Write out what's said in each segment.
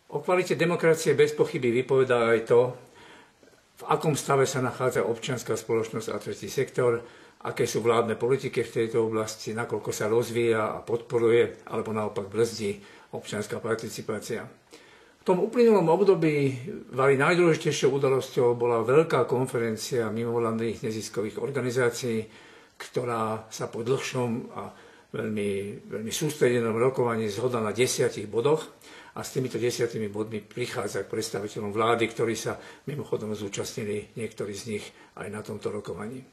O kvalite demokracie bez pochyby vypovedá aj to, v akom stave sa nachádza občianska spoločnosť a tretí sektor, aké sú vládne politiky v tejto oblasti, nakoľko sa rozvíja a podporuje, alebo naopak brzdí občianská participácia. V tom uplynulom období najdôležitejšou udalosťou bola veľká konferencia mimovládnych neziskových organizácií, ktorá sa po dlhšom a veľmi sústredenom rokovaní zhodla na 10 bodoch a s týmito 10 bodmi prichádza k predstaviteľom vlády, ktorí sa mimochodom zúčastnili, niektorí z nich aj na tomto rokovaní.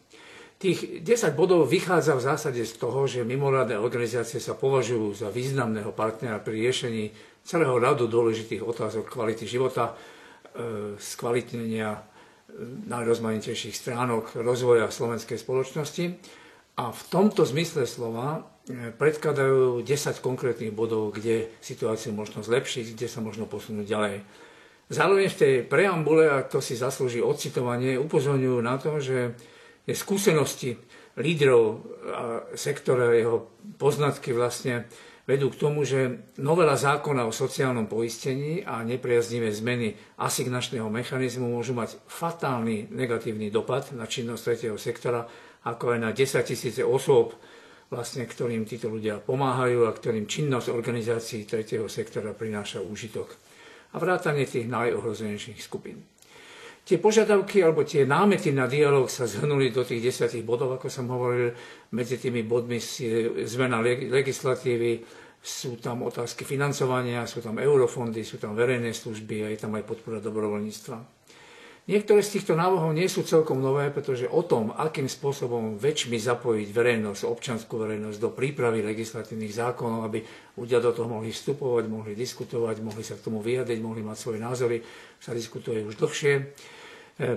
Tých 10 bodov vychádza v zásade z toho, že mimovládne organizácie sa považujú za významného partnera pri riešení celého radu dôležitých otázok kvality života, skvalitnenia najrozmanitejších stránok rozvoja slovenskej spoločnosti. A v tomto zmysle slova predkladajú 10 konkrétnych bodov, kde situáciu možno zlepšiť, kde sa možno posunúť ďalej. Zároveň v tej preambule, a to si zaslúži odcitovanie, upozorňujú na to, že skúsenosti lídrov sektora, jeho poznatky vlastne vedú k tomu, že novela zákona o sociálnom poistení a nepriaznivé zmeny asignačného mechanizmu môžu mať fatálny negatívny dopad na činnosť tretieho sektora, ako aj na 10 000 osôb, vlastne, ktorým títo ľudia pomáhajú a ktorým činnosť organizácií tretieho sektora prináša úžitok. A vrátane tých najohrozenejších skupín. Tie požiadavky alebo tie námety na dialóg sa zhrnuli do tých 10 bodov, ako som hovoril. Medzi tými bodmi je zmena legislatívy, sú tam otázky financovania, sú tam eurofondy, sú tam verejné služby a je tam aj podpora dobrovoľníctva. Niektoré z týchto návrhov nie sú celkom nové, pretože o tom, akým spôsobom väčšmi zapojiť verejnosť, občiansku verejnosť do prípravy legislatívnych zákonov, aby ľudia do toho mohli vstupovať, mohli diskutovať, mohli sa k tomu vyjadriť, mohli mať svoje názory, sa diskutuje už dlhšie.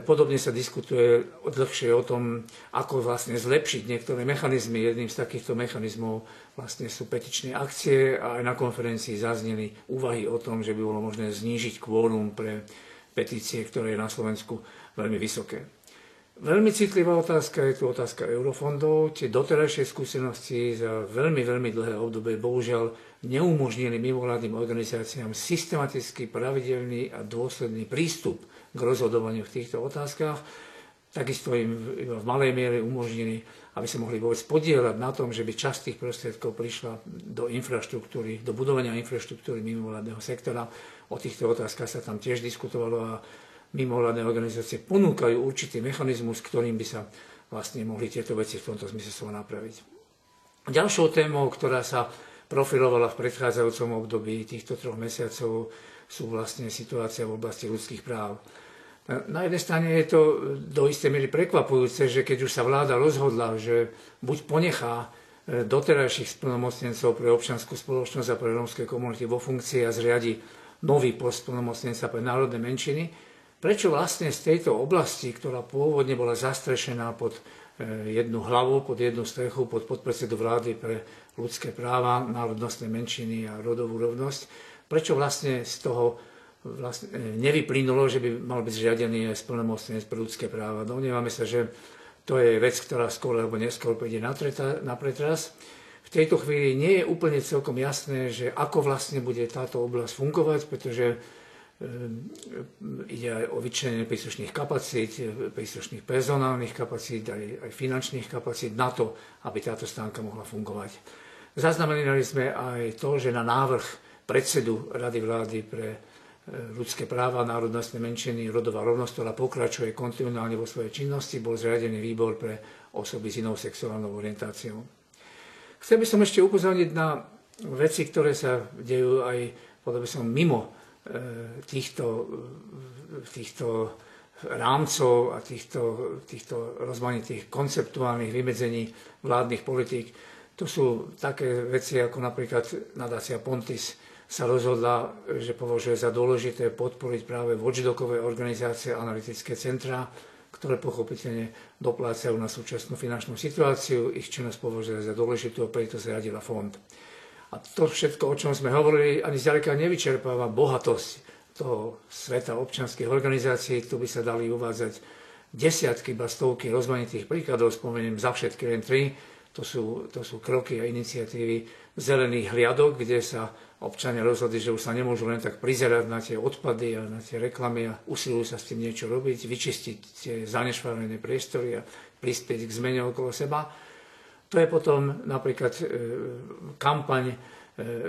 Podobne sa diskutuje dlhšie o tom, ako vlastne zlepšiť niektoré mechanizmy. Jedným z takýchto mechanizmov vlastne sú petičné akcie a aj na konferencii zazneli úvahy o tom, že by bolo možné znížiť kvórum pre petície, ktoré je na Slovensku veľmi vysoké. Veľmi citlivá otázka je tu otázka eurofondov. Tie doterajšie skúsenosti za veľmi dlhé obdobie bohužiaľ neumožnili mimovládnym organizáciám systematicky pravidelný a dôsledný prístup k rozhodovaniu v týchto otázkach. Takisto im v malej miere umožnili, aby sa mohli vôbec podieľať na tom, že by časť tých prostriedkov prišla do infraštruktúry, do budovania infraštruktúry mimovládneho sektora. O týchto otázkach sa tam tiež diskutovalo a mimovládne organizácie ponúkajú určitý mechanizmus, ktorým by sa vlastne mohli tieto veci v tomto zmysle napraviť. Ďalšou témou, ktorá sa profilovala v predchádzajúcom období týchto 3 mesiacov, sú vlastne situácia v oblasti ľudských práv. Na jednej strane je to do istej miery prekvapujúce, že keď už sa vláda rozhodla, že buď ponechá doterajších splnomocnencov pre občiansku spoločnosť a pre rómske komunity vo funkcii a zriadi nový post splnomocnenca pre národné menšiny, prečo vlastne z tejto oblasti, ktorá pôvodne bola zastrešená pod jednu hlavu, pod jednu strechu, pod podpredsedu vlády pre ľudské práva, národnostné menšiny a rodovú rovnosť, prečo vlastne z toho nevyplynulo, že by mal byť zriadený aj splnomocnenec pre ľudské práva. Domnievame sa, že to je vec, ktorá skôr alebo neskôr pôjde na pretras. V tejto chvíli nie je úplne celkom jasné, že ako vlastne bude táto oblasť fungovať, pretože ide aj o vyčlenenie príslušných kapacít, príslušných personálnych kapacít, aj finančných kapacít na to, aby táto stránka mohla fungovať. Zaznamenali sme aj to, že na návrh predsedu Rady vlády pre ľudské práva, národnostné menšiny, rodová rovnosť, ktorá pokračuje kontinuálne vo svojej činnosti, bol zriadený výbor pre osoby s inou sexuálnou orientáciou. Chcel by som ešte upozorniť na veci, ktoré sa dejú aj mimo týchto rámcov a týchto rozmanitých konceptuálnych vymedzení vládnych politík. To sú také veci, ako napríklad nadácia Pontis sa rozhodla, že považuje za dôležité podporiť práve watchdogové organizácie a analytické centrá, ktoré pochopiteľne doplácajú na súčasnú finančnú situáciu. Ich činnosť považuje za dôležitú a preto zriadila fond. A to všetko, o čom sme hovorili, ani zďaleka nevyčerpáva bohatosť toho sveta občianskych organizácií. Tu by sa dali uvádzať desiatky, iba stovky rozmanitých príkladov, spomeniem za všetky len 3. To sú kroky a iniciatívy zelených hliadok, kde sa občania rozhodli, že už sa nemôžu len tak prizerať na tie odpady a na tie reklamy a usilujú sa s tým niečo robiť, vyčistiť tie zanešvarené priestory a prispieť k zmene okolo seba. To je potom napríklad kampaň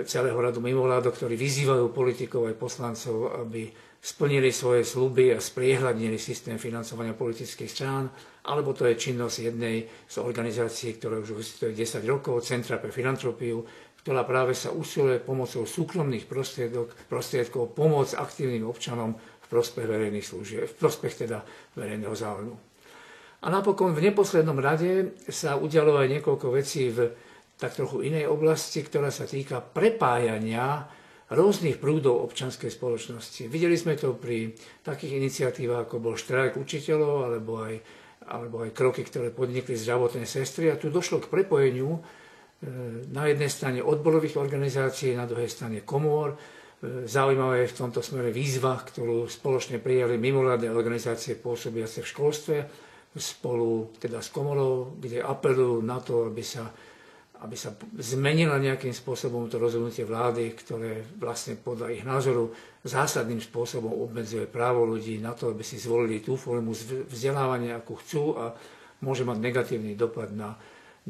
celého radu mimovládok, ktorí vyzývajú politikov aj poslancov, aby splnili svoje sľuby a spriehľadnili systém financovania politických strán, alebo to je činnosť jednej z organizácií, ktorá už existuje 10 rokov, Centra pre filantropiu, ktorá práve sa usiluje pomocou súkromných prostriedkov pomôcť aktívnym občanom v prospech verejných služieb, v prospech teda verejného záujmu. A napokon v neposlednom rade sa udialo aj niekoľko vecí v tak trochu inej oblasti, ktorá sa týka prepájania rôznych prúdov občianskej spoločnosti. Videli sme to pri takých iniciatívach, ako bol štrajk učiteľov, alebo aj kroky, ktoré podnikli zdravotné sestry. A tu došlo k prepojeniu na jednej strane odborových organizácií, na druhej strane komôr. Zaujímavé je v tomto smere výzva, ktorú spoločne prijali mimovládne organizácie pôsobiace v školstve, spolu teda s komorou, kde apelujú na to, aby sa zmenila nejakým spôsobom to rozhodnutie vlády, ktoré vlastne podľa ich názoru zásadným spôsobom obmedzuje právo ľudí na to, aby si zvolili tú formu vzdelávania, akú chcú, a môže mať negatívny dopad na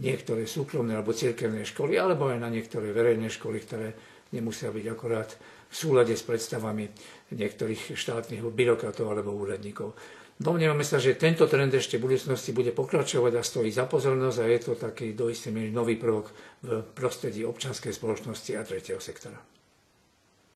niektoré súkromné alebo cirkevné školy, alebo aj na niektoré verejné školy, ktoré nemusia byť akorát v súlade s predstavami niektorých štátnych byrokratov alebo úradníkov. Domnievame sa, že tento trend ešte v budúcnosti bude pokračovať a stojí za pozornosť a je to taký do istej miery nový prvok v prostredí občianskej spoločnosti a tretieho sektora.